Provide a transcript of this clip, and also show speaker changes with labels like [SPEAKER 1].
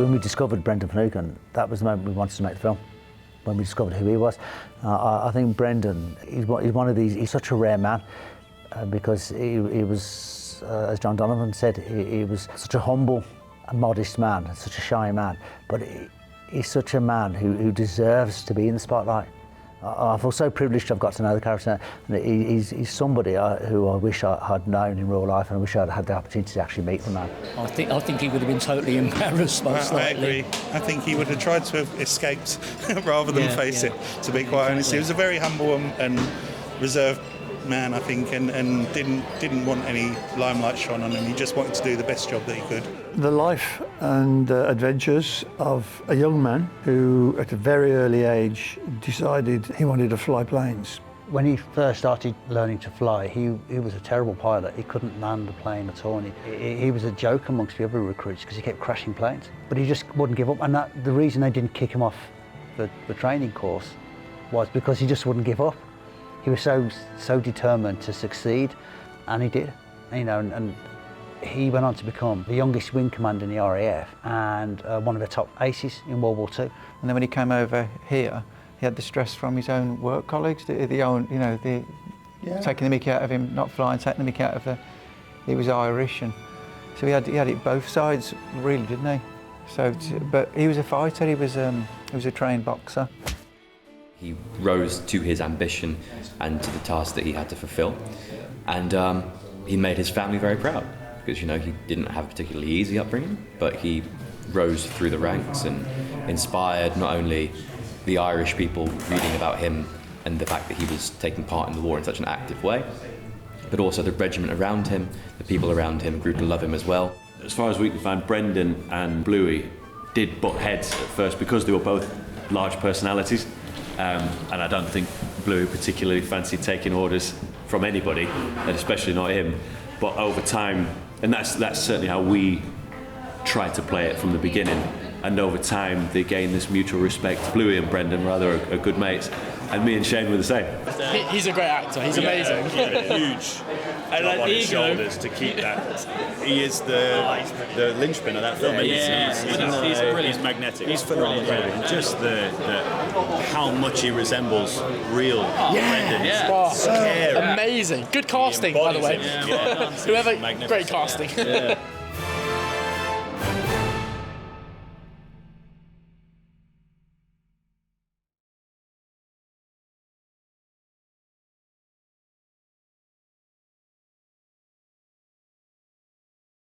[SPEAKER 1] When we discovered Brendan Finucane, that was the moment we wanted to make the film. When we discovered who he was, I think Brendan, he's one of these. He's such a rare man because he was, as John Donovan said, he was such a humble, and modest man, such a shy man. But he's such a man who deserves to be in the spotlight. I feel so privileged to have got to know the character. He's somebody who I wish I had known in real life, and I wish I'd had the opportunity to actually meet the man.
[SPEAKER 2] I think he would have been totally embarrassed, most likely.
[SPEAKER 3] I agree. I think he would have tried to have escaped rather than face it, to be quite honest. He was a very humble and reserved man, I think, and didn't want any limelight shone on him. He just wanted to do the best job that he could.
[SPEAKER 4] The life and adventures of a young man who, at a very early age, decided he wanted to fly planes.
[SPEAKER 1] When he first started learning to fly, he was a terrible pilot. He couldn't land a plane at all. And he was a joke amongst the other recruits because he kept crashing planes. But he just wouldn't give up. And the reason they didn't kick him off the training course was because he just wouldn't give up. He was so determined to succeed, and he did. You know, and he went on to become the youngest wing commander in the RAF and one of the top aces in World War II.
[SPEAKER 5] And then when he came over here, he had the stress from his own work colleagues, taking the mickey out of him, not flying, taking the mickey out of he was Irish, and so he had it both sides, really, didn't he? So, but he was a fighter. He was a trained boxer.
[SPEAKER 6] He rose to his ambition and to the task that he had to fulfill, and he made his family very proud because he didn't have a particularly easy upbringing, but he rose through the ranks and inspired not only the Irish people reading about him and the fact that he was taking part in the war in such an active way, but also the regiment around him, the people around him grew to love him as well.
[SPEAKER 7] As far as we can find, Brendan and Bluey did butt heads at first because they were both large personalities. And I don't think Bluey particularly fancied taking orders from anybody, and especially not him. But over time, and that's certainly how we tried to play it from the beginning. And over time, they gained this mutual respect. Bluey and Brendan rather are good mates, and me and Shane were the same.
[SPEAKER 8] He's a great actor. He's amazing.
[SPEAKER 9] Huge job on his shoulders to keep that. He is the linchpin of that film. He's magnetic. He's phenomenal. Just how much he resembles real Brendan.
[SPEAKER 8] Amazing. Good casting, by the way. Whoever, great casting.